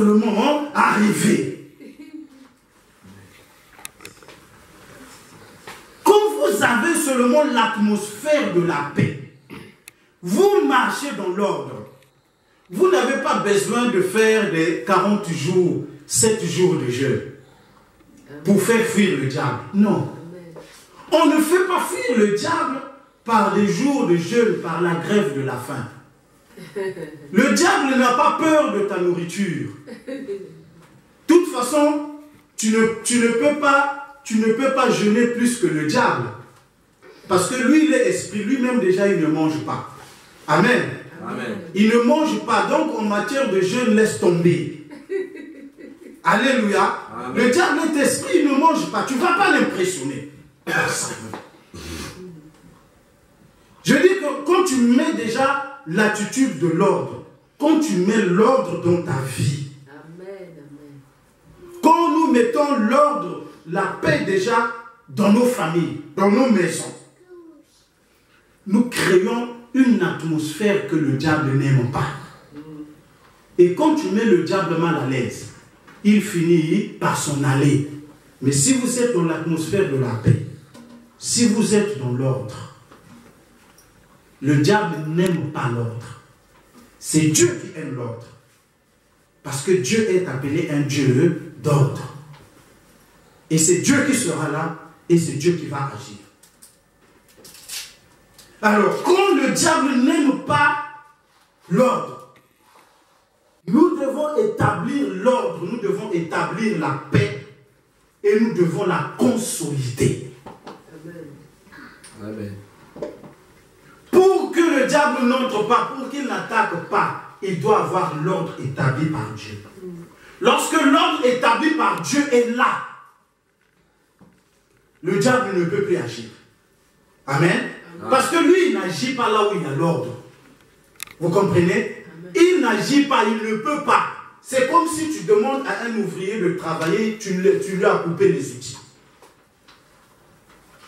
seulement arriver. Quand vous avez seulement l'atmosphère de la paix, vous marchez dans l'ordre. Vous n'avez pas besoin de faire des 40 jours, 7 jours de jeûne pour faire fuir le diable. Non. On ne fait pas fuir le diable par des jours de jeûne, par la grève de la faim. Le diable n'a pas peur de ta nourriture. De toute façon, tu ne peux pas jeûner plus que le diable. Parce que lui, il est esprit, lui-même déjà, il ne mange pas. Amen. Amen. Il ne mange pas, donc en matière de jeûne, laisse tomber. Alléluia. Amen. Le diable est esprit, il ne mange pas. Tu ne vas pas l'impressionner. Je dis que quand tu mets déjà l'attitude de l'ordre, quand tu mets l'ordre dans ta vie, Amen. quand nous mettons l'ordre, la paix déjà dans nos familles, dans nos maisons, nous créons une atmosphère que le diable n'aime pas. Et quand tu mets le diable mal à l'aise, il finit par s'en aller. Mais si vous êtes dans l'atmosphère de la paix, si vous êtes dans l'ordre, le diable n'aime pas l'ordre. C'est Dieu qui aime l'ordre. Parce que Dieu est appelé un Dieu d'ordre. Et c'est Dieu qui sera là et c'est Dieu qui va agir. Alors, quand le diable n'aime pas l'ordre, nous devons établir l'ordre, nous devons établir la paix et nous devons la consolider. Amen. Pour que le diable n'entre pas, pour qu'il n'attaque pas, il doit avoir l'ordre établi par Dieu. Lorsque l'ordre établi par Dieu est là, le diable ne peut plus agir. Amen. Parce que lui, il n'agit pas là où il y a l'ordre. Vous comprenez? Il n'agit pas, il ne peut pas. C'est comme si tu demandes à un ouvrier de travailler, tu lui as coupé les outils.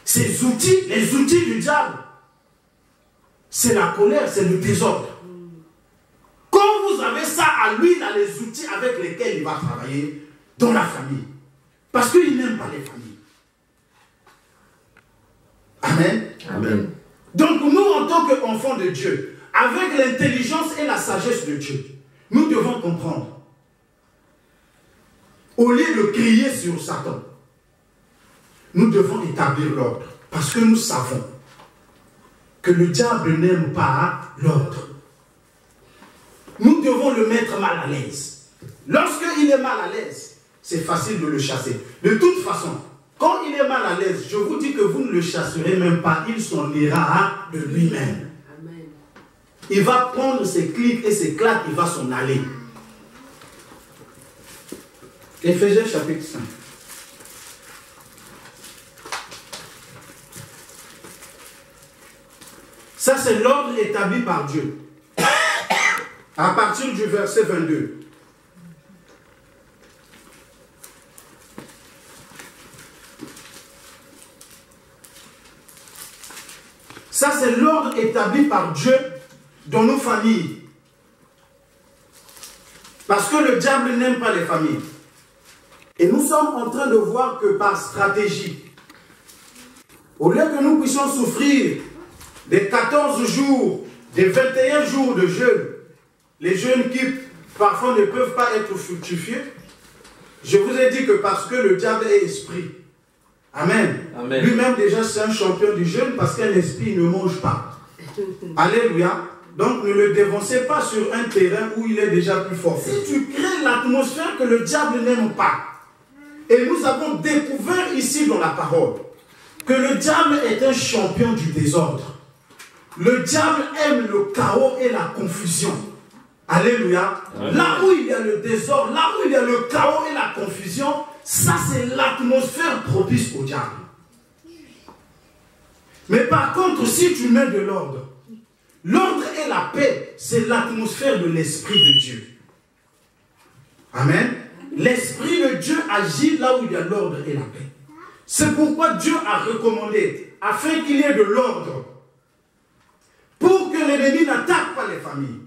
Ces outils, les outils du diable, c'est la colère, c'est le désordre. Quand vous avez ça à lui, il a les outils avec lesquels il va travailler dans la famille. Parce qu'il n'aime pas les familles. Amen. Amen. Donc nous, en tant qu'enfants de Dieu, avec l'intelligence et la sagesse de Dieu, nous devons comprendre. Au lieu de crier sur Satan, nous devons établir l'ordre. Parce que nous savons que le diable n'aime pas l'ordre. Nous devons le mettre mal à l'aise. Lorsqu'il est mal à l'aise, c'est facile de le chasser. De toute façon, quand il est mal à l'aise, je vous dis que vous ne le chasserez même pas, il s'en ira de lui-même. Il va prendre ses clics et ses claques, il va s'en aller. Éphésiens chapitre 5. Ça, c'est l'ordre établi par Dieu. À partir du verset 22. Ça, c'est l'ordre établi par Dieu dans nos familles. Parce que le diable n'aime pas les familles. Et nous sommes en train de voir que par stratégie, au lieu que nous puissions souffrir des 14 jours, des 21 jours de jeûne, les jeûnes qui parfois ne peuvent pas être fructifiés, je vous ai dit que parce que le diable est esprit, Amen. Lui-même déjà c'est un champion du jeûne parce qu'un esprit ne mange pas. Alléluia. Donc ne le dévancez pas sur un terrain où il est déjà plus fort. Si tu crées l'atmosphère que le diable n'aime pas, et nous avons découvert ici dans la parole que le diable est un champion du désordre. Le diable aime le chaos et la confusion. Alléluia. Amen. Là où il y a le désordre, là où il y a le chaos et la confusion, ça c'est l'atmosphère propice au diable. Mais par contre, si tu mets de l'ordre, l'ordre et la paix, c'est l'atmosphère de l'Esprit de Dieu. Amen. L'Esprit de Dieu agit là où il y a l'ordre et la paix. C'est pourquoi Dieu a recommandé, afin qu'il y ait de l'ordre, pour que l'ennemi n'attaque pas les familles.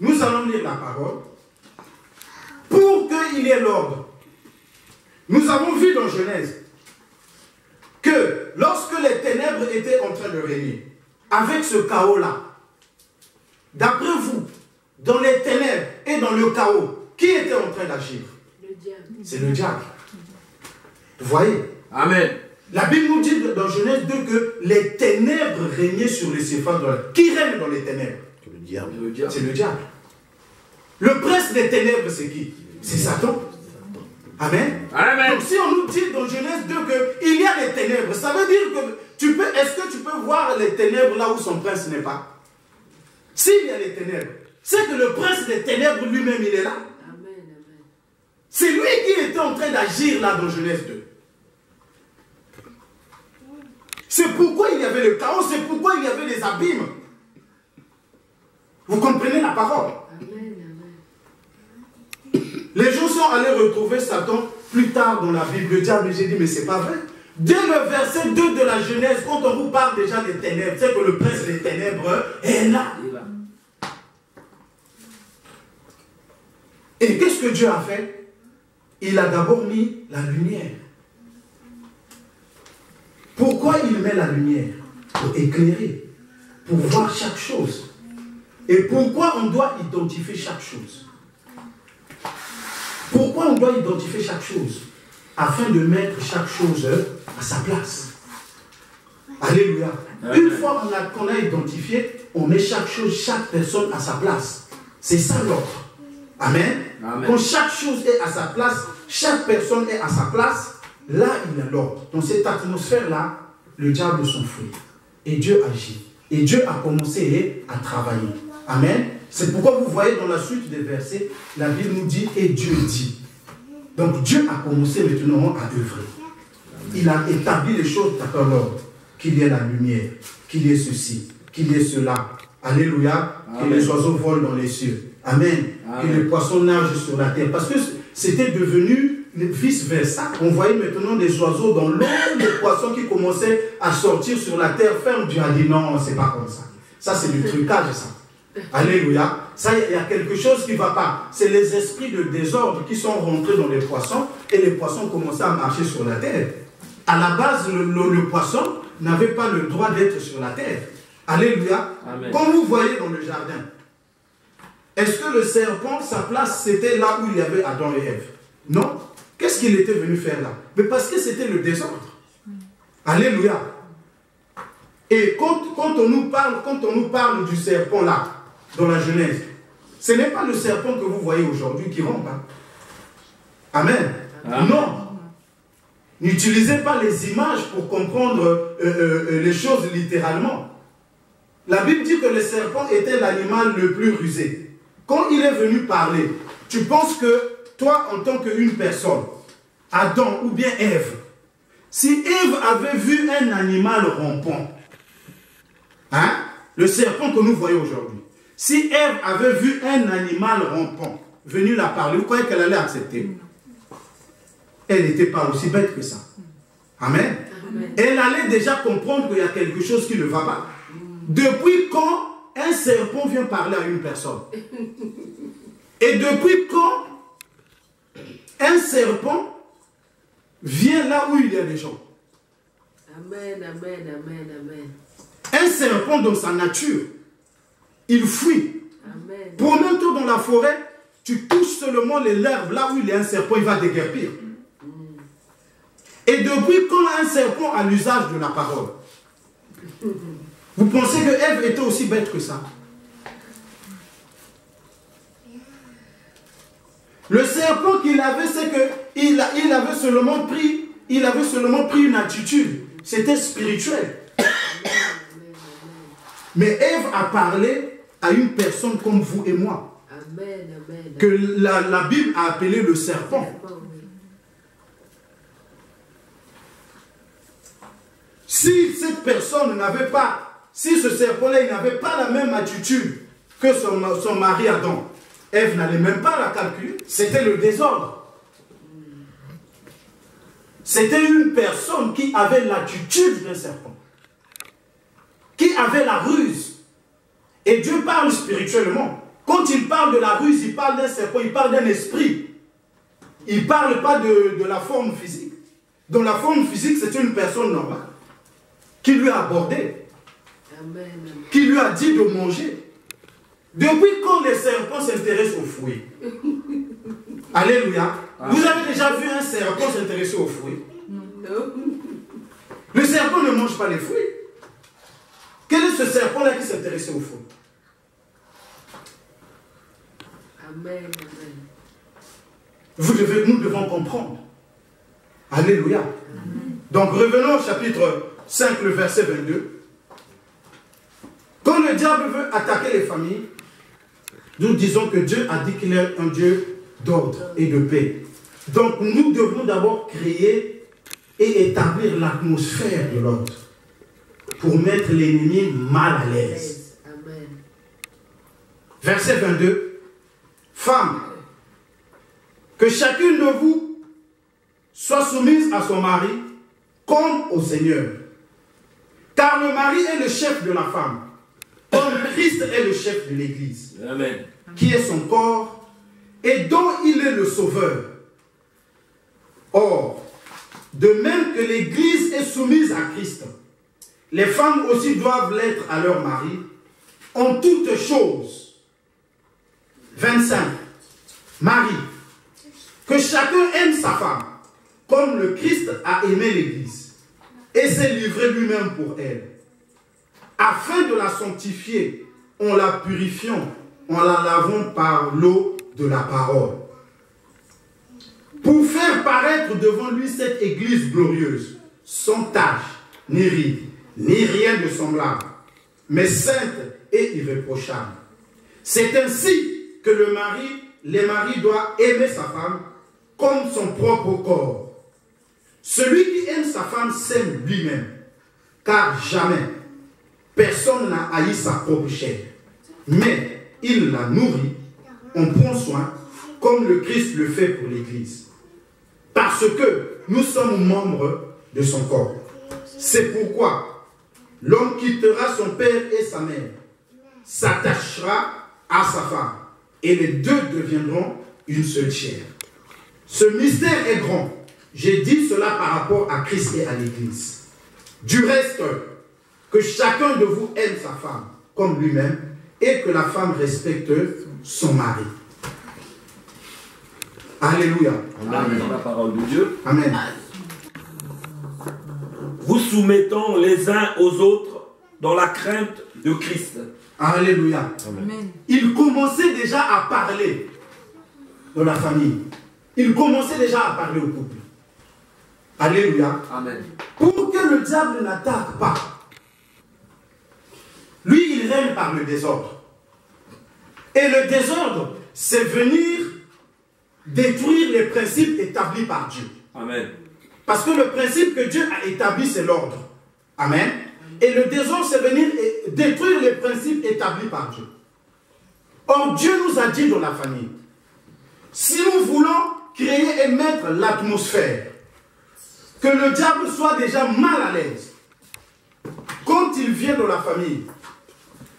Nous allons lire la parole. pour qu'il y ait l'ordre. Nous avons vu dans Genèse que lorsque les ténèbres étaient en train de régner, avec ce chaos-là, d'après vous, dans les ténèbres et dans le chaos, qui était en train d'agir? Le diable. C'est le diable. Vous voyez? Amen. La Bible nous dit dans Genèse 2 que les ténèbres régnaient sur les séphares. Qui règne dans les ténèbres? Le diable. C'est le diable. Le prince des ténèbres, c'est qui? C'est Satan. Amen. Amen. Donc si on nous dit dans Genèse 2 qu'il y a les ténèbres, ça veut dire que est-ce que tu peux voir les ténèbres là où son prince n'est pas? S'il y a les ténèbres, c'est que le prince des ténèbres lui-même, il est là. Amen, amen. C'est lui qui était en train d'agir là dans Genèse 2. C'est pourquoi il y avait le chaos, c'est pourquoi il y avait les abîmes. Vous comprenez la parole? Amen, amen. Les gens sont allés retrouver Satan plus tard dans la Bible. Le diable, j'ai dit, mais c'est pas vrai. Dès le verset 2 de la Genèse, quand on vous parle déjà des ténèbres, c'est que le prince des ténèbres est là. Et qu'est-ce que Dieu a fait? Il a d'abord mis la lumière. Pourquoi il met la lumière? Pour éclairer, pour voir chaque chose. Et pourquoi on doit identifier chaque chose? Pourquoi on doit identifier chaque chose? Afin de mettre chaque chose à sa place. Alléluia. Amen. Une fois qu'on a identifié, on met chaque chose, chaque personne à sa place. C'est ça l'ordre. Amen. Amen. Quand chaque chose est à sa place, chaque personne est à sa place, là il y a l'ordre. Dans cette atmosphère-là, le diable s'enfuit. Et Dieu agit. Et Dieu a commencé à travailler. Amen. C'est pourquoi vous voyez dans la suite des versets, la Bible nous dit et Dieu dit. Donc Dieu a commencé maintenant à œuvrer. Il a établi les choses dans l'ordre. Qu'il y ait la lumière, qu'il y ait ceci, qu'il y ait cela. Alléluia. Amen. Que les oiseaux volent dans les cieux. Amen. Amen. Que les poissons nagent sur la terre. Parce que c'était devenu vice-versa. On voyait maintenant des oiseaux dans l'eau, des poissons qui commençaient à sortir sur la terre ferme. Dieu a dit non, c'est pas comme ça. Ça, c'est du trucage, ça. Alléluia. Ça, il y a quelque chose qui ne va pas. C'est les esprits de désordre qui sont rentrés dans les poissons et les poissons commençaient à marcher sur la terre. À la base, le poisson n'avait pas le droit d'être sur la terre. Alléluia. Amen. Comme vous voyez dans le jardin, est-ce que le serpent, sa place, c'était là où il y avait Adam et Ève? Non. Qu'est-ce qu'il était venu faire là? Mais parce que c'était le désordre. Alléluia. Et quand on nous parle du serpent là, dans la Genèse, ce n'est pas le serpent que vous voyez aujourd'hui qui rampe. Hein? Amen. Amen. Non. N'utilisez pas les images pour comprendre les choses littéralement. La Bible dit que le serpent était l'animal le plus rusé. Quand il est venu parler, tu penses que toi, en tant qu'une personne, Adam ou bien Ève, si Ève avait vu un animal rampant, hein, le serpent que nous voyons aujourd'hui, si Ève avait vu un animal rampant, venu la parler, vous croyez qu'elle allait accepter? Elle n'était pas aussi bête que ça. Amen. Amen. Elle allait déjà comprendre qu'il y a quelque chose qui ne va pas. Depuis quand un serpent vient parler à une personne? Et depuis quand un serpent vient là où il y a des gens? Amen, amen, amen, amen. Un serpent dans sa nature, il fuit. Amen. Promène-toi dans la forêt, tu touches seulement les herbes, là où il y a un serpent, il va déguerpir. Et depuis quand un serpent a l'usage de la parole? Vous pensez que Ève était aussi bête que ça? Le serpent qu'il avait, c'est qu'il avait seulement pris une attitude. C'était spirituel. Mais Ève a parlé à une personne comme vous et moi, Amen, amen. que la Bible a appelé le serpent. Si cette personne n'avait pas, si ce serpent-là n'avait pas la même attitude que son mari Adam, Ève n'allait même pas la calculer. C'était le désordre. C'était une personne qui avait l'attitude d'un serpent, qui avait la ruse. Et Dieu parle spirituellement. Quand il parle de la ruse, il parle d'un serpent, il parle d'un esprit. il ne parle pas de la forme physique. Dans la forme physique, c'est une personne normale qui lui a abordé, Amen. qui lui a dit de manger. Depuis quand les serpents s'intéressent aux fruits? Alléluia. Vous avez déjà vu un serpent s'intéresser aux fruits? Non. Le serpent ne mange pas les fruits. Quel est ce serpent-là qui s'intéressait aux fruits? Amen. Amen. Nous devons comprendre. Alléluia. Donc revenons au chapitre 5, le verset 22. Quand le diable veut attaquer les familles, nous disons que Dieu a dit qu'il est un Dieu d'ordre et de paix. Donc nous devons d'abord créer et établir l'atmosphère de l'ordre pour mettre l'ennemi mal à l'aise. Amen. Verset 22. Femmes, que chacune de vous soit soumise à son mari comme au Seigneur. Car le mari est le chef de la femme, comme Christ est le chef de l'Église, Amen. qui est son corps et dont il est le sauveur. Or, de même que l'Église est soumise à Christ, les femmes aussi doivent l'être à leur mari en toutes choses. 25. Marie, que chacun aime sa femme, comme le Christ a aimé l'Église, et s'est livré lui-même pour elle, afin de la sanctifier, en la purifiant, en la lavant par l'eau de la parole, pour faire paraître devant lui cette Église glorieuse, sans tache, ni ride, ni rien de semblable, mais sainte et irréprochable. C'est ainsi que les maris doivent aimer sa femme comme son propre corps. Celui qui aime sa femme s'aime lui-même, car jamais personne n'a haï sa propre chair, mais il la nourrit, en prend soin, comme le Christ le fait pour l'Église. Parce que nous sommes membres de son corps. C'est pourquoi l'homme quittera son père et sa mère, s'attachera à sa femme, et les deux deviendront une seule chair. Ce mystère est grand. J'ai dit cela par rapport à Christ et à l'Église. Du reste, que chacun de vous aime sa femme comme lui-même, et que la femme respecte son mari. Alléluia. Amen. La parole de Dieu. Amen. Vous soumettons les uns aux autres dans la crainte de Christ. Alléluia. Amen. Il commençait déjà à parler de la famille. Il commençait déjà à parler au couple. Alléluia. Amen. Pour que le diable n'attaque pas. Lui, il règne par le désordre. Et le désordre, c'est venir détruire les principes établis par Dieu. Amen. Parce que le principe que Dieu a établi, c'est l'ordre. Amen. Et le désordre, c'est venir détruire les principes établis par Dieu. Or, Dieu nous a dit dans la famille, si nous voulons créer et mettre l'atmosphère, que le diable soit déjà mal à l'aise, quand il vient dans la famille,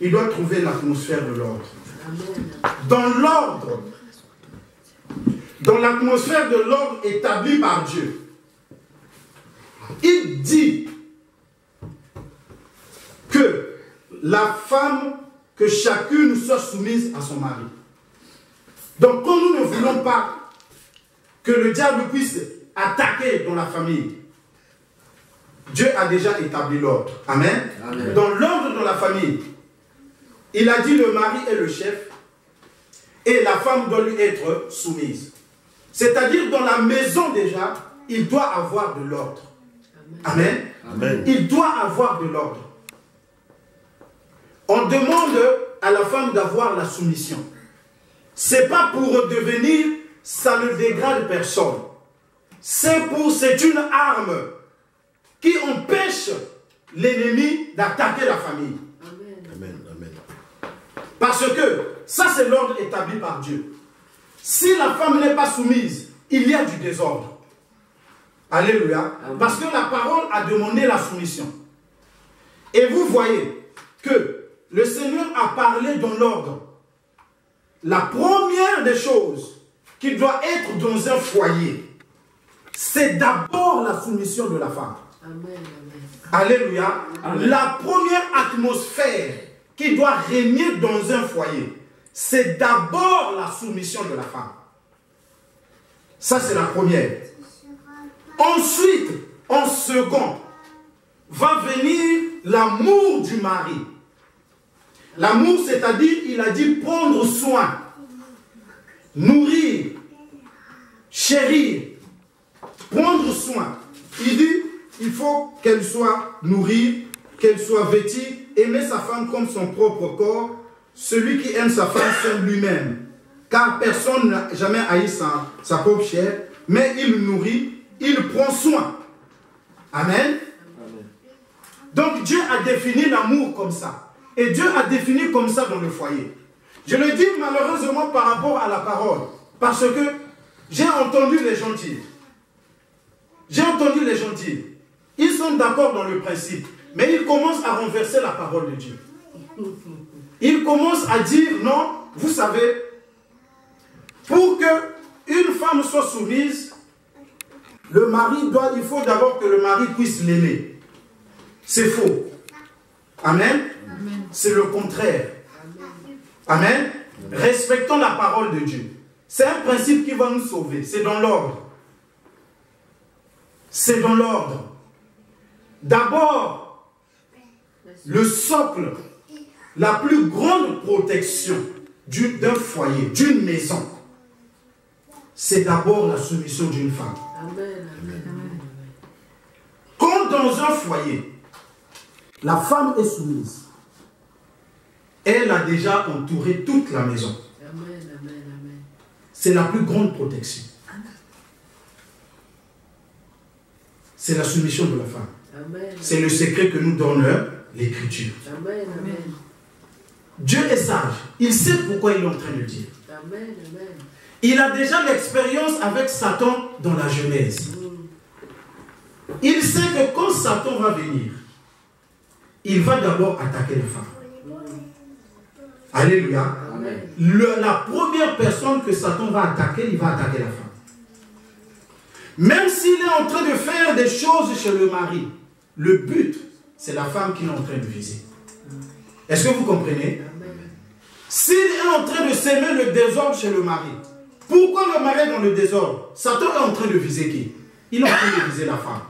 il doit trouver l'atmosphère de l'ordre. Dans l'ordre, dans l'atmosphère de l'ordre établi par Dieu, il dit que la femme, que chacune soit soumise à son mari. Donc, quand nous ne voulons pas que le diable puisse attaquer dans la famille, Dieu a déjà établi l'ordre. Amen. Amen. Dans l'ordre de la famille, il a dit le mari est le chef et la femme doit lui être soumise. C'est-à-dire dans la maison déjà, il doit avoir de l'ordre. Amen. Amen. Il doit avoir de l'ordre. On demande à la femme d'avoir la soumission. Ce n'est pas pour devenir, ça ne dégrade personne. C'est une arme qui empêche l'ennemi d'attaquer la famille. Amen. Amen. Parce que ça, c'est l'ordre établi par Dieu. Si la femme n'est pas soumise, il y a du désordre. Alléluia. Parce que la parole a demandé la soumission. Et vous voyez que le Seigneur a parlé dans l'ordre. La première des choses qui doit être dans un foyer, c'est d'abord la soumission de la femme. Amen, amen. Alléluia. Amen. La première atmosphère qui doit régner dans un foyer, c'est d'abord la soumission de la femme. Ça, c'est la première. Ensuite, en second, va venir l'amour du mari. L'amour, c'est-à-dire, il a dit prendre soin, nourrir, chérir, prendre soin. Il dit, il faut qu'elle soit nourrie, qu'elle soit vêtue, aimer sa femme comme son propre corps. Celui qui aime sa femme s'aime lui-même. Car personne n'a jamais haï sa propre chair, mais il nourrit, il prend soin. Amen. Donc Dieu a défini l'amour comme ça. Et Dieu a défini comme ça dans le foyer. Je le dis malheureusement par rapport à la parole. Parce que j'ai entendu les gens dire. J'ai entendu les gens dire. Ils sont d'accord dans le principe. Mais ils commencent à renverser la parole de Dieu. Ils commencent à dire, non, vous savez, pour qu'une femme soit soumise, il faut d'abord que le mari puisse l'aimer. C'est faux. Amen. C'est le contraire. Amen. Respectons la parole de Dieu. C'est un principe qui va nous sauver. C'est dans l'ordre. C'est dans l'ordre. D'abord, le socle, la plus grande protection d'un foyer, d'une maison, c'est d'abord la soumission d'une femme. Amen, amen, amen. Quand dans un foyer, la femme est soumise, elle a déjà entouré toute la maison. Amen, amen, amen. C'est la plus grande protection. C'est la soumission de la femme. Amen. C'est le secret que nous donne l'Écriture. Amen, amen. Dieu est sage. Il sait pourquoi il est en train de dire. Amen, amen. Il a déjà l'expérience avec Satan dans la Genèse. Il sait que quand Satan va venir, il va d'abord attaquer la femme. Alléluia. Amen. La première personne que Satan va attaquer, il va attaquer la femme. Même s'il est en train de faire des choses chez le mari, le but, c'est la femme qu'il est en train de viser. Est-ce que vous comprenez? S'il est en train de s'aimer le désordre chez le mari, pourquoi le mari est dans le désordre? Satan est en train de viser qui? Il est en train de viser la femme.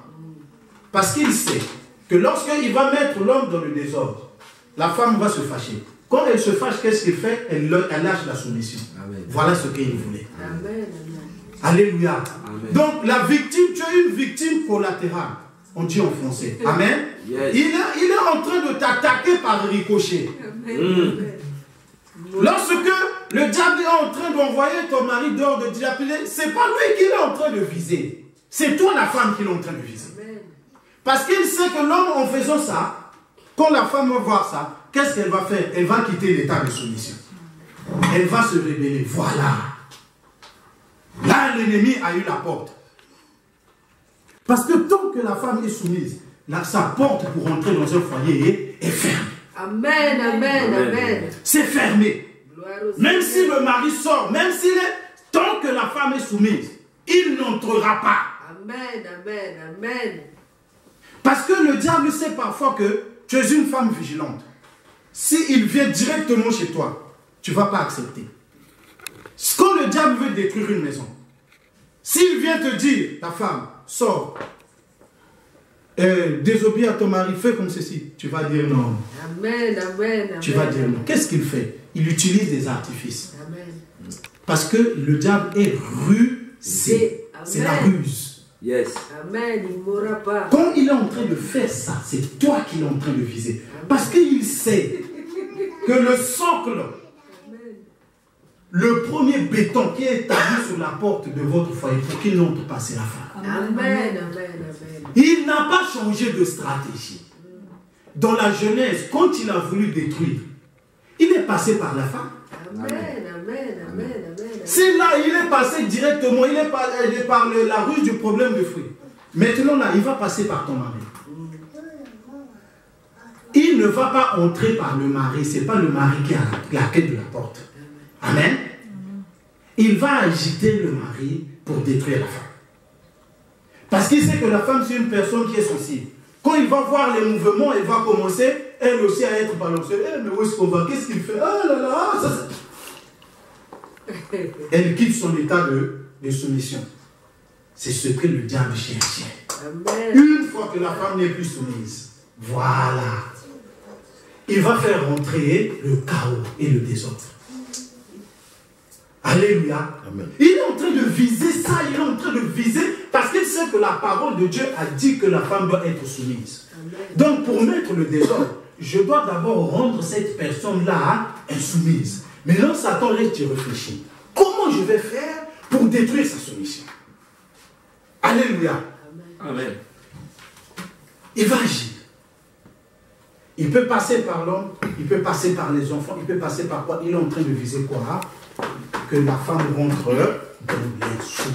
Parce qu'il sait que lorsqu'il va mettre l'homme dans le désordre, la femme va se fâcher. Quand elle se fâche, qu'est-ce qu'il fait? Elle lâche la soumission. Amen. Voilà ce qu'il voulait. Amen. Alléluia. Amen. Donc la victime, tu es une victime collatérale. On dit en français. Amen. Yes. Il est en train de t'attaquer par ricochet. Lorsque le diable est en train d'envoyer ton mari dehors, de dilapider, ce n'est pas lui qui est en train de viser. C'est toi la femme qui est en train de viser. Parce qu'il sait que l'homme, en faisant ça, quand la femme va voir ça, qu'est-ce qu'elle va faire? Elle va quitter l'état de soumission. Elle va se rébeller. Voilà. Là, l'ennemi a eu la porte. Parce que tant que la femme est soumise, sa porte pour entrer dans un foyer est fermée. Amen, amen, amen. C'est fermé. Même si le mari sort, même s'il est... Tant que la femme est soumise, il n'entrera pas. Amen, amen, amen. Parce que le diable sait parfois que tu es une femme vigilante. S'il vient directement chez toi, tu ne vas pas accepter. Quand le diable veut détruire une maison, s'il vient te dire, ta femme, sors, désobéis à ton mari, fais comme ceci, tu vas dire non. Amen, amen, amen. Tu vas dire non. Qu'est-ce qu'il fait? Il utilise des artifices. Amen. Parce que le diable est rusé. C'est la ruse. Yes. Amen, il ne mourra pas. Quand il est en train de faire ça, c'est toi qu'il est en train de viser. Parce qu'il sait que le socle, le premier béton qui est établi sur la porte de votre foyer, pour qu'il n'entre pas, c'est la femme. Amen, amen, amen. Il n'a pas changé de stratégie. Dans la Genèse, quand il a voulu détruire, il est passé par la femme. Amen, amen, amen, amen. C'est là, il est passé directement, il est par la ruse du problème de fruits. Maintenant, là, il va passer par ton mari. Il ne va pas entrer par le mari, ce n'est pas le mari qui a la clé de la porte. Amen. il va agiter le mari pour détruire la femme. Parce qu'il sait que la femme, c'est une personne qui est sensible. Quand il va voir les mouvements, elle va commencer, elle aussi, à être balancée. Eh, mais où est-ce qu'on va? Qu'est-ce qu'il fait? Ah là là, ça. Elle quitte son état de soumission. C'est ce que le diable cherchait. Amen. Une fois que la femme n'est plus soumise, voilà. Il va faire rentrer le chaos et le désordre. Alléluia. Amen. Il est en train de viser ça, il est en train de viser parce qu'il sait que la parole de Dieu a dit que la femme doit être soumise. Amen. Donc pour mettre le désordre, je dois d'abord rendre cette personne-là insoumise. Mais là, Satan reste réfléchir. Comment je vais faire pour détruire sa soumission? Alléluia. Amen. Il va agir. Il peut passer par l'homme, il peut passer par les enfants, il peut passer par quoi? Il est en train de viser quoi? Que la femme rentre dans l'insoumission.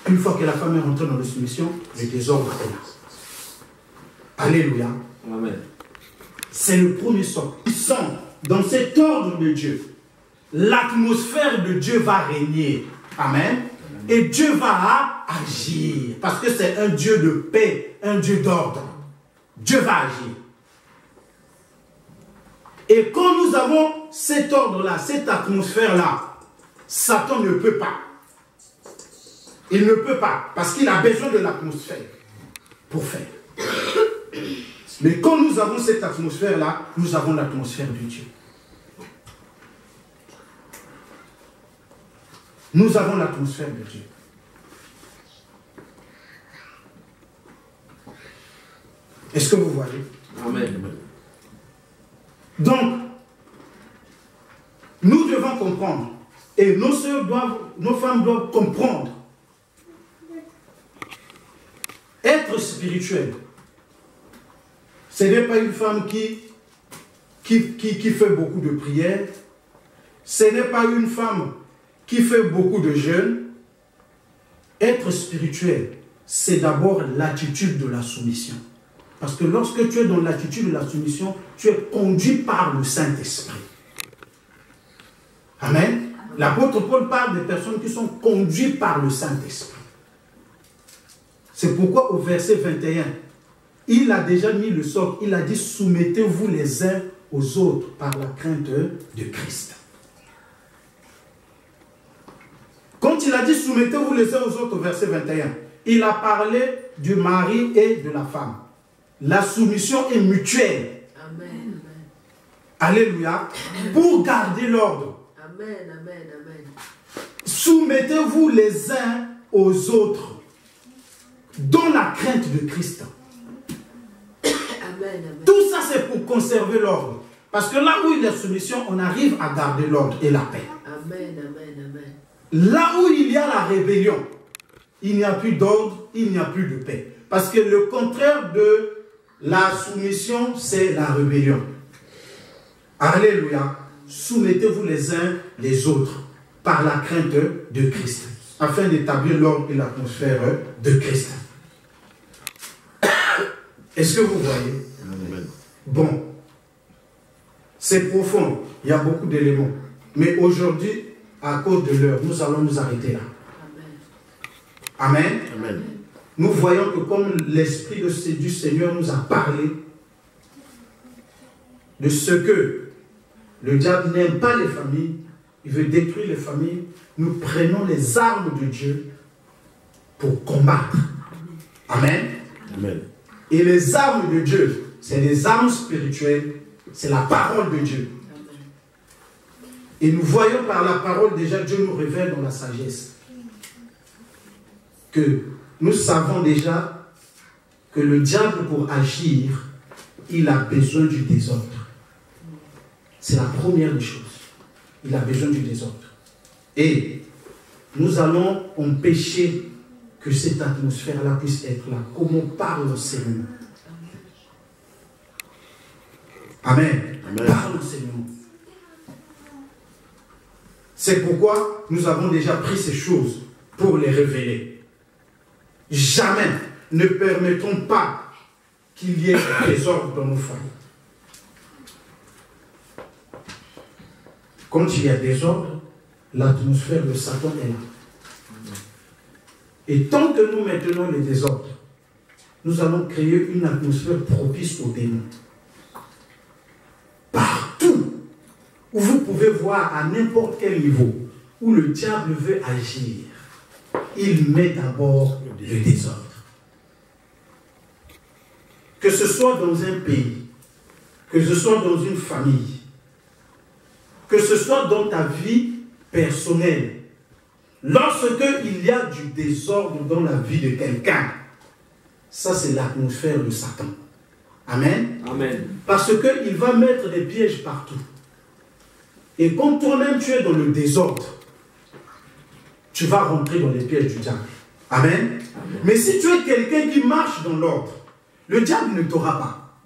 Une fois que la femme est rentrée dans l'insoumission, le désordre est là. Alléluia. Amen. C'est le premier socle. Il sent dans cet ordre de Dieu, l'atmosphère de Dieu va régner. Amen. Et Dieu va agir. Parce que c'est un Dieu de paix, un Dieu d'ordre. Dieu va agir. Et quand nous avons cet ordre-là, cette atmosphère-là, Satan ne peut pas. Il ne peut pas. Parce qu'il a besoin de l'atmosphère pour faire. Mais quand nous avons cette atmosphère-là, nous avons l'atmosphère de Dieu. Nous avons l'atmosphère de Dieu. Est-ce que vous voyez? Amen. Donc, nous devons comprendre. Et nos sœurs doivent, nos femmes doivent comprendre. Être spirituel, ce n'est pas une femme qui fait beaucoup de prières. Ce n'est pas une femme qui fait beaucoup de jeûnes. Être spirituel, c'est d'abord l'attitude de la soumission. Parce que lorsque tu es dans l'attitude de la soumission, tu es conduit par le Saint-Esprit. Amen. L'apôtre Paul parle des personnes qui sont conduites par le Saint-Esprit. C'est pourquoi au verset 21, il a déjà mis le socle. Il a dit, soumettez-vous les uns aux autres par la crainte de Christ. Quand il a dit, soumettez-vous les uns aux autres au verset 21, il a parlé du mari et de la femme. La soumission est mutuelle. Amen. Alléluia. Pour garder l'ordre. Amen. Amen. Amen. Soumettez-vous les uns aux autres dans la crainte de Christ. Amen. Amen. Tout ça, c'est pour conserver l'ordre. Parce que là où il y a la soumission, on arrive à garder l'ordre et la paix. Amen. Amen. Amen. Là où il y a la rébellion, il n'y a plus d'ordre, il n'y a plus de paix. Parce que le contraire de la soumission, c'est la rébellion. Alléluia. Soumettez-vous les uns les autres par la crainte de Christ, afin d'établir l'ordre et l'atmosphère de Christ. Est-ce que vous voyez? Amen. Bon, c'est profond, il y a beaucoup d'éléments. Mais aujourd'hui, à cause de l'heure, nous allons nous arrêter là. Amen. Amen. Nous voyons que comme l'Esprit du Seigneur nous a parlé de ce que le diable n'aime pas les familles, il veut détruire les familles, nous prenons les armes de Dieu pour combattre. Amen. Amen. Et les armes de Dieu, c'est les armes spirituelles, c'est la parole de Dieu. Et nous voyons par la parole, déjà Dieu nous révèle dans la sagesse que nous savons déjà que le diable, pour agir, il a besoin du désordre. C'est la première des choses. Il a besoin du désordre. Et nous allons empêcher que cette atmosphère-là puisse être là, comme on parle l'enseignement. Amen. Amen. Par l'enseignement. C'est pourquoi nous avons déjà pris ces choses pour les révéler. Jamais ne permettons pas qu'il y ait un désordre dans nos familles. Quand il y a désordre, l'atmosphère de Satan est là. Et tant que nous maintenons les désordres, nous allons créer une atmosphère propice aux démons. Partout où vous pouvez voir à n'importe quel niveau où le diable veut agir, il met d'abord le désordre. Que ce soit dans un pays, que ce soit dans une famille, que ce soit dans ta vie personnelle, lorsque il y a du désordre dans la vie de quelqu'un, ça c'est l'atmosphère de Satan. Amen. Amen. Parce qu'il va mettre des pièges partout. Et quand toi-même tu es dans le désordre, tu vas rentrer dans les pièges du diable. Amen. Amen. Mais si tu es quelqu'un qui marche dans l'ordre, le diable ne t'aura pas.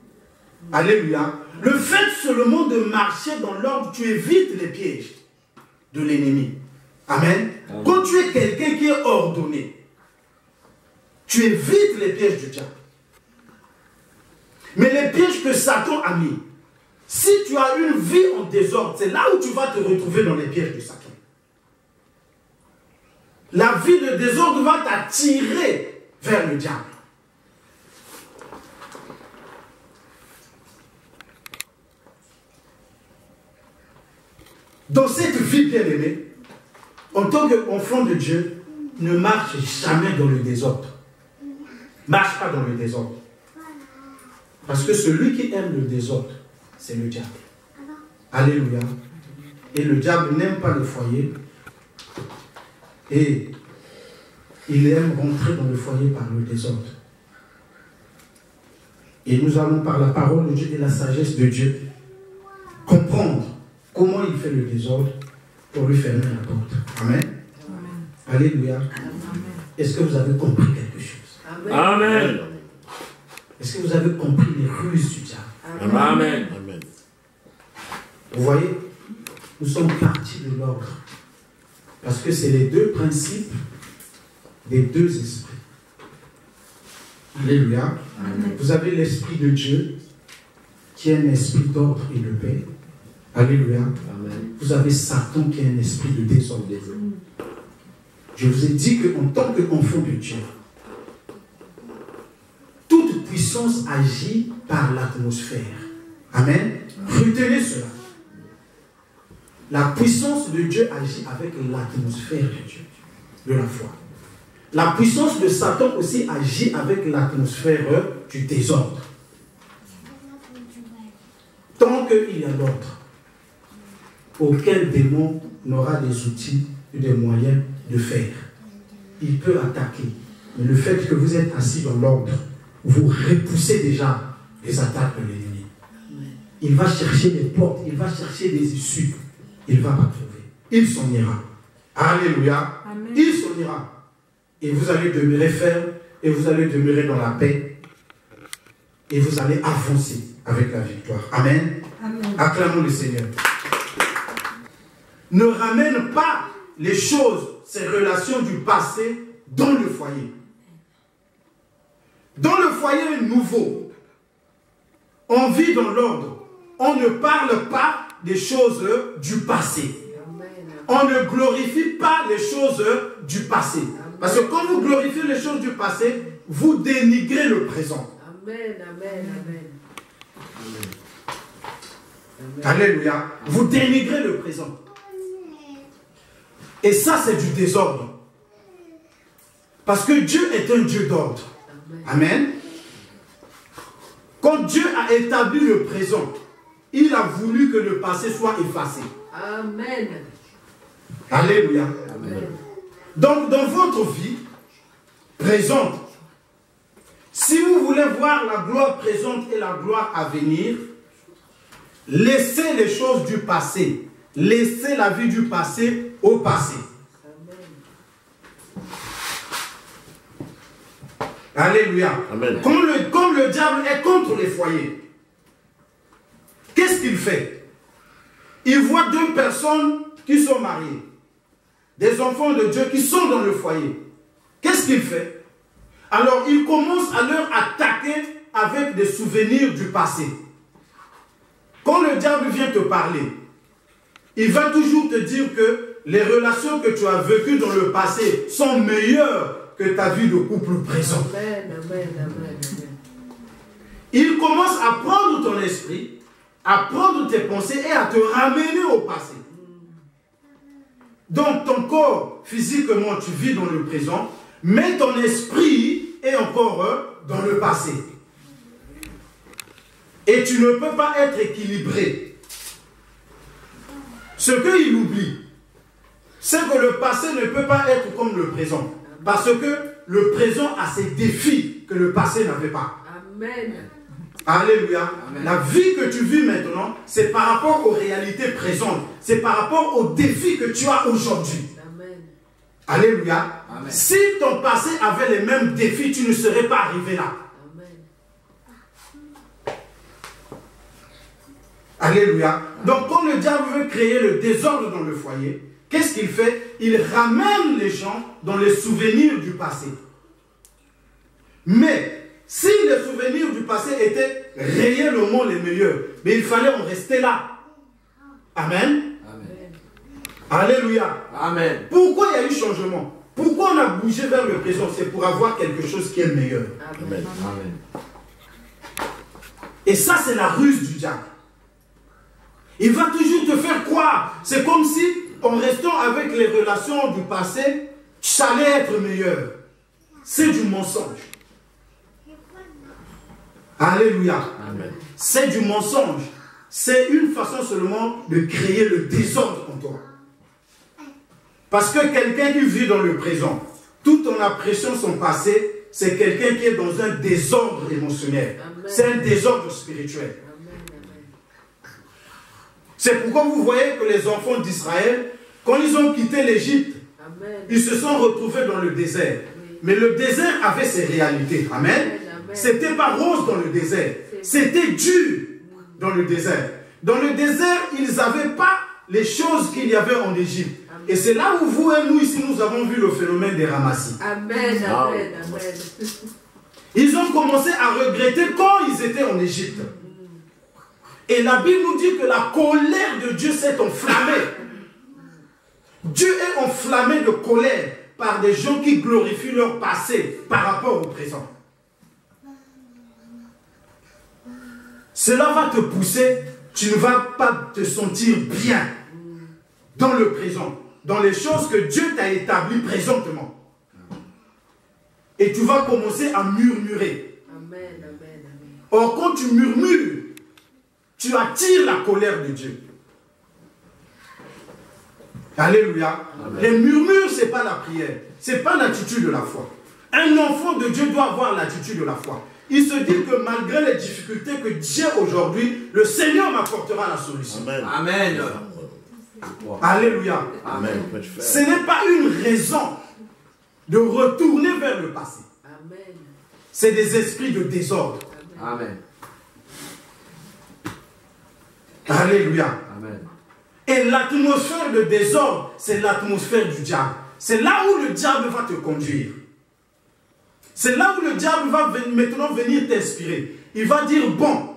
Alléluia. Le fait seulement de marcher dans l'ordre, tu évites les pièges de l'ennemi. Amen. Amen. Quand tu es quelqu'un qui est ordonné, tu évites les pièges du diable. Mais les pièges que Satan a mis, si tu as une vie en désordre, c'est là où tu vas te retrouver dans les pièges de Satan. La vie de désordre va t'attirer vers le diable. Dans cette vie bien-aimée, en tant qu'enfant de Dieu, ne marche jamais dans le désordre. Marche pas dans le désordre. Parce que celui qui aime le désordre, c'est le diable. Alléluia. Et le diable n'aime pas le foyer. Et il aime rentrer dans le foyer par le désordre. Et nous allons par la parole de Dieu et la sagesse de Dieu comprendre comment il fait le désordre pour lui fermer la porte. Amen. Amen. Alléluia. Amen. Est-ce que vous avez compris quelque chose? Amen. Amen. Est-ce que vous avez compris les ruses du diable? Amen. Amen. Amen. Vous voyez, nous sommes partis de l'ordre. Parce que c'est les deux principes des deux esprits. Alléluia. Amen. Vous avez l'esprit de Dieu, qui est un esprit d'ordre et de paix. Alléluia. Amen. Vous avez Satan qui est un esprit de désordre. Je vous ai dit qu'en tant qu'enfant de Dieu, toute puissance agit par l'atmosphère. Amen. Retenez cela. La puissance de Dieu agit avec l'atmosphère de Dieu, de la foi. La puissance de Satan aussi agit avec l'atmosphère du désordre. Tant qu'il y a l'ordre, aucun démon n'aura des outils et des moyens de faire. Il peut attaquer. Mais le fait que vous êtes assis dans l'ordre, vous repoussez déjà les attaques de l'ennemi. Il va chercher des portes, il va chercher des issues. Il ne va pas trouver. Il s'en ira. Alléluia. Amen. Il s'en ira. Et vous allez demeurer ferme, et vous allez demeurer dans la paix, et vous allez avancer avec la victoire. Amen. Amen. Acclamons le Seigneur. Ne ramène pas les choses, ces relations du passé, dans le foyer. Dans le foyer nouveau, on vit dans l'ordre. On ne parle pas des choses du passé. On ne glorifie pas les choses du passé. Parce que quand vous glorifiez les choses du passé, vous dénigrez le présent. Amen, amen, amen. Amen. Alléluia. Vous dénigrez le présent. Et ça, c'est du désordre. Parce que Dieu est un Dieu d'ordre. Amen. Quand Dieu a établi le présent, il a voulu que le passé soit effacé. Amen. Alléluia. Amen. Donc, dans votre vie présente, si vous voulez voir la gloire présente et la gloire à venir, laissez les choses du passé. Laissez la vie du passé au passé. Amen. Alléluia. Amen. Comme le diable est contre les foyers, qu'est-ce qu'il fait? Il voit deux personnes qui sont mariées, des enfants de Dieu qui sont dans le foyer. Qu'est-ce qu'il fait? Alors il commence à leur attaquer avec des souvenirs du passé. Quand le diable vient te parler, il va toujours te dire que les relations que tu as vécues dans le passé sont meilleures que ta vie de couple présent. Amen, amen, amen, amen. Il commence à prendre ton esprit, à prendre tes pensées et à te ramener au passé. Donc ton corps, physiquement, tu vis dans le présent, mais ton esprit est encore dans le passé. Et tu ne peux pas être équilibré. Ce qu'il oublie, c'est que le passé ne peut pas être comme le présent. Parce que le présent a ses défis que le passé n'avait pas. Amen. Alléluia. Amen. La vie que tu vis maintenant, c'est par rapport aux réalités présentes. C'est par rapport aux défis que tu as aujourd'hui. Amen. Alléluia. Amen. Si ton passé avait les mêmes défis, tu ne serais pas arrivé là. Amen. Alléluia. Donc quand le diable veut créer le désordre dans le foyer, qu'est-ce qu'il fait? Il ramène les gens dans les souvenirs du passé. Mais si les souvenirs du passé étaient réellement les meilleurs, mais il fallait en rester là. Amen. Amen. Alléluia. Amen. Pourquoi il y a eu changement? Pourquoi on a bougé vers le présent? C'est pour avoir quelque chose qui est meilleur. Amen. Amen. Et ça, c'est la ruse du diable. Il va toujours te faire croire. C'est comme si, en restant avec les relations du passé, tu allais être meilleur. C'est du mensonge. Alléluia. Amen. C'est du mensonge. C'est une façon seulement de créer le désordre en toi. Parce que quelqu'un qui vit dans le présent, tout en appréciant son passé, c'est quelqu'un qui est dans un désordre émotionnel. C'est un désordre spirituel. Amen, amen. C'est pourquoi vous voyez que les enfants d'Israël, quand ils ont quitté l'Égypte, Amen. ils se sont retrouvés dans le désert. Mais le désert avait ses réalités. Amen. Amen. C'était pas rose dans le désert. C'était dur dans le désert. Dans le désert, ils n'avaient pas les choses qu'il y avait en Égypte. Et c'est là où vous et nous, ici, nous avons vu le phénomène des ramassis. Amen, amen, amen. Ils ont commencé à regretter quand ils étaient en Égypte. Et la Bible nous dit que la colère de Dieu s'est enflammée. Dieu est enflammé de colère par des gens qui glorifient leur passé par rapport au présent. Cela va te pousser, tu ne vas pas te sentir bien dans le présent, dans les choses que Dieu t'a établies présentement. Et tu vas commencer à murmurer. Amen, amen, amen. Or, quand tu murmures, tu attires la colère de Dieu. Alléluia. Amen. Les murmures, ce n'est pas la prière. Ce n'est pas l'attitude de la foi. Un enfant de Dieu doit avoir l'attitude de la foi. Il se dit que malgré les difficultés que Dieu aujourd'hui, le Seigneur m'apportera la solution. Amen. Amen. Alléluia. Amen. Ce n'est pas une raison de retourner vers le passé. Amen. C'est des esprits de désordre. Amen. Alléluia. Amen. Et l'atmosphère de désordre, c'est l'atmosphère du diable. C'est là où le diable va te conduire. C'est là où le diable va maintenant venir t'inspirer. Il va dire, bon,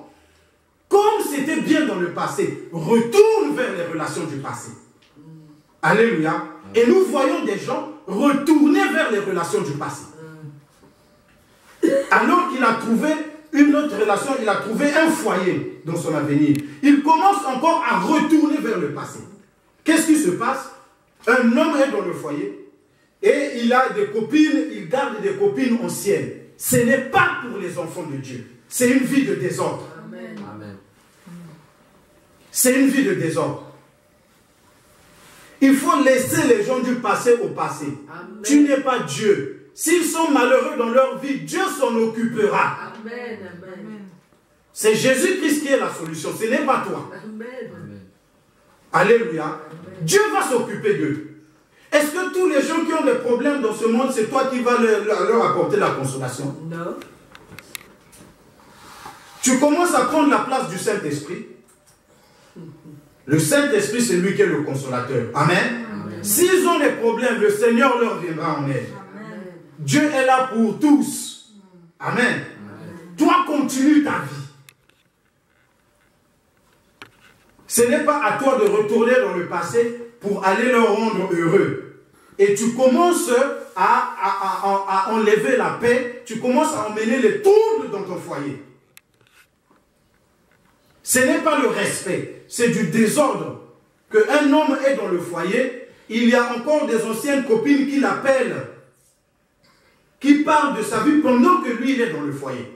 comme c'était bien dans le passé, retourne vers les relations du passé. Alléluia. Et nous voyons des gens retourner vers les relations du passé. Alors qu'il a trouvé une autre relation, il a trouvé un foyer dans son avenir. Il commence encore à retourner vers le passé. Qu'est-ce qui se passe? Un homme est dans le foyer et il a des copines, il garde des copines anciennes. Ce n'est pas pour les enfants de Dieu. C'est une vie de désordre. Amen. Amen. C'est une vie de désordre. Il faut laisser les gens du passé au passé. Amen. Tu n'es pas Dieu. S'ils sont malheureux dans leur vie, Dieu s'en occupera. Amen, amen. C'est Jésus-Christ qui est la solution, ce n'est pas toi. Amen. Amen. Alléluia. Dieu va s'occuper d'eux. Est-ce que tous les gens qui ont des problèmes dans ce monde, c'est toi qui vas leur apporter la consolation? Non. Tu commences à prendre la place du Saint-Esprit. Le Saint-Esprit, c'est lui qui est le consolateur. Amen. Amen. S'ils ont des problèmes, le Seigneur leur viendra en aide. Amen. Dieu est là pour tous. Amen. Amen. Toi, continue ta vie. Ce n'est pas à toi de retourner dans le passé pour aller leur rendre heureux. Et tu commences à enlever la paix, tu commences à emmener les troubles dans ton foyer. Ce n'est pas le respect, c'est du désordre. Qu'un homme est dans le foyer, il y a encore des anciennes copines qui l'appellent, qui parlent de sa vie pendant que lui il est dans le foyer.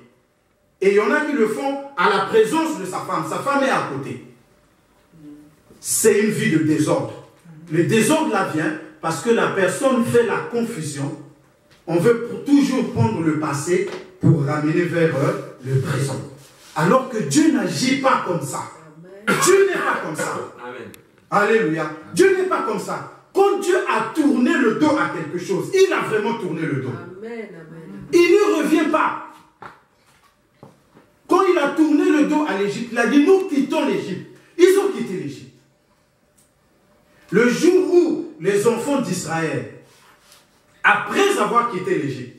Et il y en a qui le font à la présence de sa femme est à côté. C'est une vie de désordre. Le désordre là vient parce que la personne fait la confusion. On veut toujours prendre le passé pour ramener vers le présent. Alors que Dieu n'agit pas comme ça. Dieu n'est pas comme ça. Amen. Alléluia. Dieu n'est pas comme ça. Quand Dieu a tourné le dos à quelque chose, il a vraiment tourné le dos. Amen, amen. Il ne revient pas. Quand il a tourné le dos à l'Égypte, il a dit, nous quittons l'Égypte. Ils ont quitté l'Égypte. Le jour où les enfants d'Israël, après avoir quitté l'Égypte,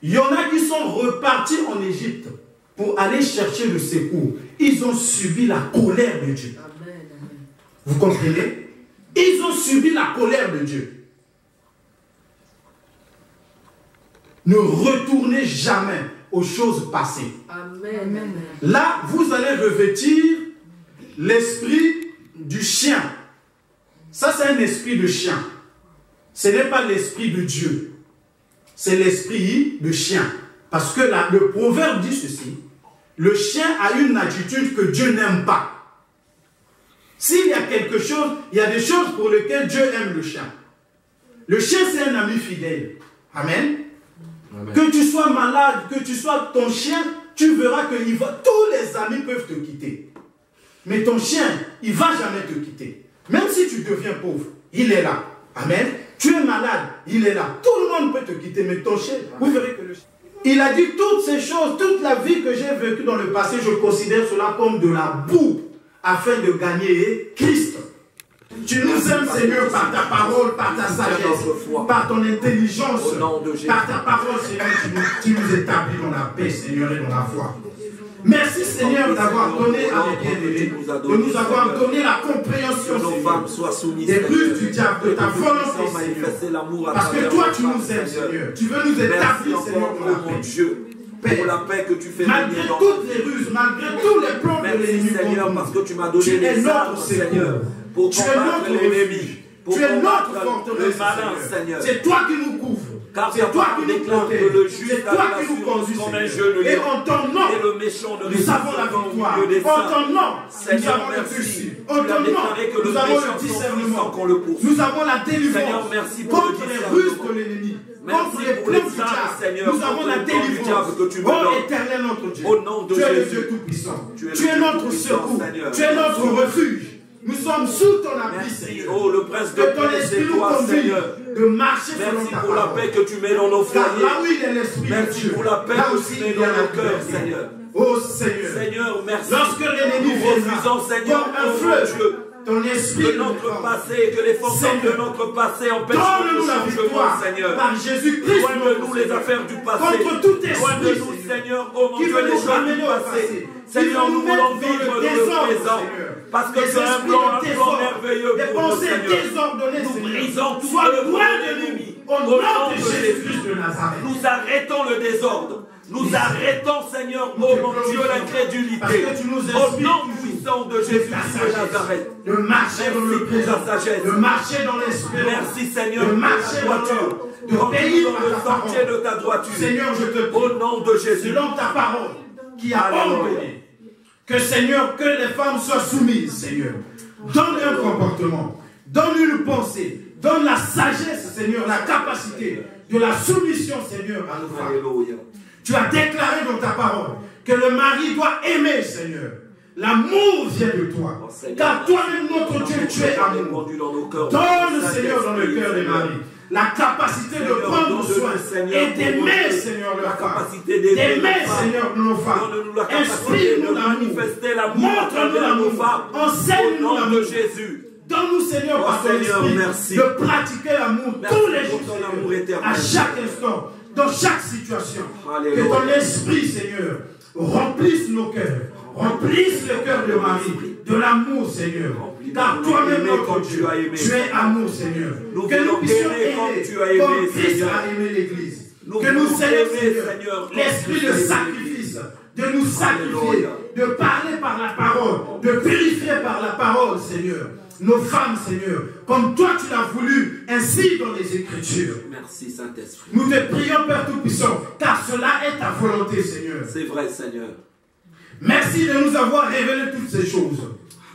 il y en a qui sont repartis en Égypte pour aller chercher le secours. Ils ont subi la colère de Dieu. Amen, amen. Vous comprenez? Ils ont subi la colère de Dieu. Ne retournez jamais aux choses passées. Amen, amen. Là, vous allez revêtir l'esprit du chien. Ça, c'est un esprit de chien. Ce n'est pas l'esprit de Dieu. C'est l'esprit de chien. Parce que là, le proverbe dit ceci. Le chien a une attitude que Dieu n'aime pas. S'il y a quelque chose, il y a des choses pour lesquelles Dieu aime le chien. Le chien, c'est un ami fidèle. Amen. Amen. Que tu sois malade, que tu sois ton chien, tu verras que tous les amis peuvent te quitter. Mais ton chien, il ne va jamais te quitter. Même si tu deviens pauvre, il est là. Amen. Tu es malade, il est là. Tout le monde peut te quitter, mais ton chien, vous verrez que le chien. Il a dit toutes ces choses, toute la vie que j'ai vécue dans le passé, je considère cela comme de la boue afin de gagner Christ. Tu nous aimes, Seigneur, par ta parole, par ta sagesse, par ton intelligence, par ta parole, Seigneur, tu nous établis dans la paix, Seigneur, et dans la foi. Merci, Seigneur, d'avoir donné à mes bien-aimés, de nous avoir donné la compréhension, Seigneur, des ruses du diable, de ta volonté, Seigneur. Parce que toi, tu nous aimes, Seigneur. Tu veux nous établir, Seigneur, dans la paix. Pour la paix que tu fais malgré toutes les ruses, malgré tous les plans de l'ennemi, Seigneur, parce que tu m'as donné les armes, Seigneur, pour combattre l'ennemi, tu es notre forteresse, Seigneur. C'est toi qui nous couvres. C'est toi qui nous protèges. C'est toi qui nous conduis, Seigneur. Et en ton nom, nous avons la victoire. En ton nom, nous avons le dessus. En ton nom, nous avons le discernement. Nous avons la délivrance contre les ruses de l'ennemi. Contre les plans du diable, nous avons la délivrance. Oh éternel notre Dieu, tu es le Dieu tout-puissant. Tu es notre secours. Tu es notre refuge. Nous sommes sous ton appui, Seigneur. Oh, le prince de paix, c'est toi, Seigneur. De marcher merci pour la paix que tu mets dans nos foyers. Là où il est l'esprit merci de Dieu. Pour la paix que tu mets dans nos cœurs, Seigneur. Oh Seigneur. Seigneur, merci. Lorsque l'ennemi viendra, Seigneur, comme un fleuve, ton esprit de notre passé, que les forces de notre passé empêchent donne-nous le la victoire, Seigneur. Par Jésus-Christ, loin de nous les affaires du passé. Contre tout esprit, loin de nous, Seigneur, oh mon qui Dieu, veut les nous choses ramener du au passé. passé. Seigneur, nous voulons vivre dans le présent. Parce que c'est un plan merveilleux pour nous, Seigneur. Nous brisons tout le loin de l'ennemi. Au nom de Jésus de Nazareth. Nous arrêtons le désordre. Nous arrêtons, Seigneur, oh mon Dieu, l'incrédulité. Au nom puissant de Jésus de Nazareth. De marcher dans le présent, de marcher dans l'espérance. Merci, Seigneur, de marcher dans droiture. de payer dans le sentier de ta droiture. Seigneur, je te prie, au nom de Jésus, selon ta parole, qui a ordonné que, Seigneur, que les femmes soient soumises, Seigneur. Donne un comportement, donne une pensée, donne la sagesse, Seigneur, la capacité de la soumission, Seigneur, à nos femmes. Alléluia. Tu as déclaré dans ta parole que le mari doit aimer, Seigneur. L'amour vient de toi. Oh, Seigneur, car toi-même, notre Dieu, tu es amour. Donne, Seigneur, dans le cœur des maris, la capacité de prendre soin et d'aimer, Seigneur, leur femme. D'aimer, Seigneur, nos femmes. Inspire-nous l'amour. Montre-nous l'amour. Enseigne-nous l'amour. Jésus. Donne-nous, Seigneur, par ton esprit, de pratiquer l'amour tous les jours, Seigneur, à chaque instant, dans chaque situation. Alléluia. Que ton esprit, Seigneur, remplisse nos cœurs remplisse le cœur de Marie de l'amour, Seigneur. Car toi-même, notre Dieu, tu es amour, Seigneur. Que nous puissions aimer comme Christ a aimé l'Église. Que nous ayons, Seigneur, l'esprit de sacrifice, de nous sacrifier, de parler par la parole, de purifier par la parole, Seigneur. Nos femmes, Seigneur, comme toi tu l'as voulu, ainsi dans les Écritures. Merci, Saint-Esprit. Nous te prions, Père Tout-Puissant, car cela est ta volonté, Seigneur. C'est vrai, Seigneur. Merci de nous avoir révélé toutes ces choses.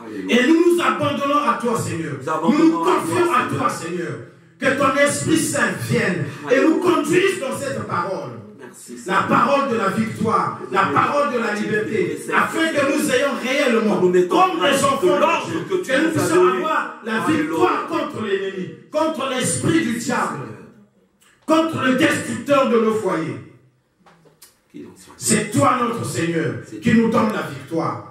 Alléluia. Et nous nous abandonnons à toi, Seigneur. Nous nous confions à toi, Seigneur. Que ton Esprit Saint vienne et nous conduise dans cette parole. La parole de la victoire, la parole de la liberté, afin que nous ayons réellement, comme les enfants de Dieu, que nous puissions avoir la victoire contre l'ennemi, contre l'esprit du diable, contre le destructeur de nos foyers. C'est toi, notre Seigneur, qui nous donne la victoire.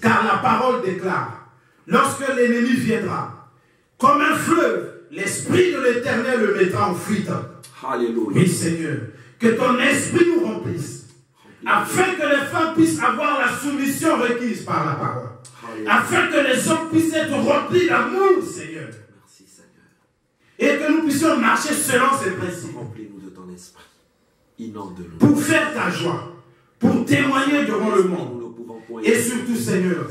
Car la parole déclare, lorsque l'ennemi viendra, comme un fleuve, l'Esprit de l'Éternel le mettra en fuite. Alléluia. Oui, Seigneur. Que ton esprit nous remplisse, afin que les femmes puissent avoir la soumission requise par la parole, afin que les hommes puissent être remplis d'amour, Seigneur. Merci, Seigneur. Et que nous puissions marcher selon ces principes. Remplis-nous de ton esprit. Inonde-nous. Pour faire ta joie, pour témoigner devant le monde. Et surtout, Seigneur,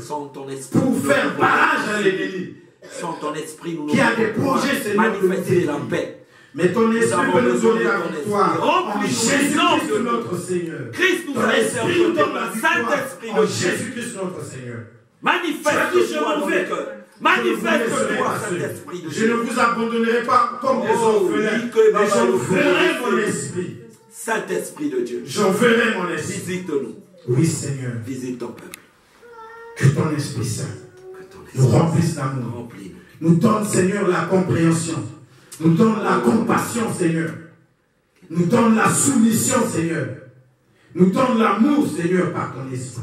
pour faire barrage à l'ennemi. Sans ton esprit, nous qui a des projets, Seigneur, de manifester la paix. Mais ton esprit peut nous donner la victoire. En Jésus-Christ notre Seigneur. Christ nous a esprit nous donne la victoire. Saint-Esprit En Jésus-Christ notre Seigneur. Manifeste-toi dans le cœur. Manifeste-toi, Saint-Esprit de Dieu. Je ne vous abandonnerai pas comme des orphelins, mais j'enverrai mon esprit. Saint-Esprit de Dieu. J'enverrai mon esprit. Visite-nous. Oui, Seigneur. Visite ton peuple. Que ton Esprit Saint nous remplisse d'amour. Nous donne, Seigneur, la compréhension. Nous donne la compassion, Seigneur. Nous donne la soumission, Seigneur. Nous donne l'amour, Seigneur, par ton esprit.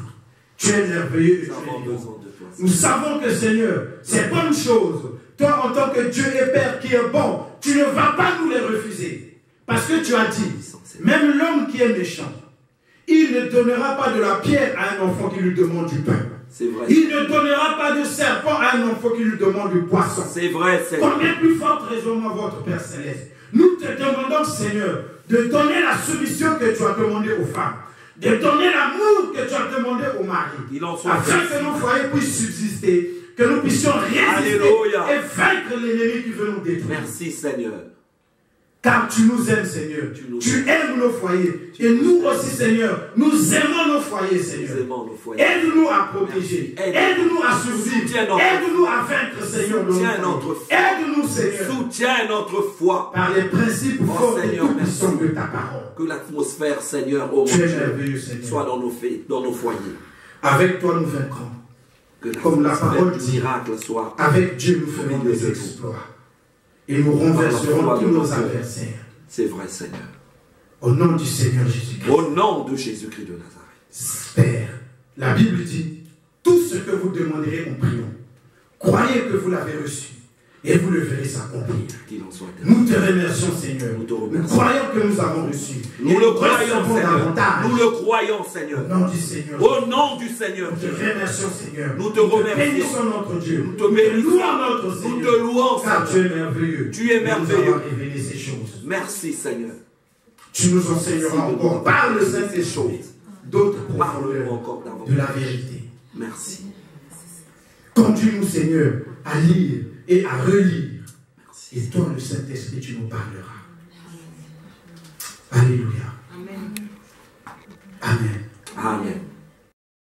Tu es merveilleux et tu es bon. Nous savons que, Seigneur, ces bonnes choses, toi, en tant que Dieu et Père qui est bon, tu ne vas pas nous les refuser. Parce que tu as dit, même l'homme qui est méchant, il ne donnera pas de la pierre à un enfant qui lui demande du pain. Vrai. Il ne donnera pas de serpent à un enfant qui lui demande du poisson. C'est vrai, Seigneur. Combien plus forte raison, votre Père Céleste. Nous te demandons, Seigneur, de donner la soumission que tu as demandé aux femmes, de donner l'amour que tu as demandé aux maris, afin que nos foyers puissent subsister, que nous puissions résister. Alléluia. Et vaincre l'ennemi qui veut nous détruire. Merci, Seigneur. Car tu nous aimes, Seigneur. Tu aimes nos foyers. Et nous aussi, Seigneur, nous aimons nos foyers, Seigneur. Aide-nous à protéger. Aide-nous à survivre. Aide-nous à vaincre, Seigneur. Aide-nous, Seigneur. Soutiens notre foi. Par les principes forts et tout-puissants de ta parole. Que l'atmosphère, Seigneur, au tu es merveilleux, Seigneur, soit dans nos foyers. Avec toi, nous vaincrons. Comme la parole dit, miracle soit. Avec Dieu, nous ferons des exploits. Et nous renverserons tous nos adversaires. C'est vrai, Seigneur. Au nom du Seigneur Jésus-Christ. Au nom de Jésus-Christ de Nazareth. Père, la Bible dit, tout ce que vous demanderez en priant, croyez que vous l'avez reçu et vous le verrez s'accomplir. Nous te remercions, Seigneur. Nous croyons que nous avons reçu. Nous le croyons, Seigneur. Nous le croyons, Seigneur. Au nom du Seigneur. Au nom du Seigneur. Nous te remercions, Seigneur. Nous te remercions. Bénissons notre Dieu. Nous te bénissons. Notre Seigneur. Nous te louons, car tu es merveilleux. Tu es merveilleux. Nous avons révélé ces choses. Merci, Seigneur. Tu nous enseigneras encore par le Saint-Esprit d'autres profondeurs encore de la vérité. Merci. Conduis-nous, Seigneur, à lire et à relire. Merci. Et toi, le Saint-Esprit, tu nous parleras. Alléluia. Amen. Amen. Amen.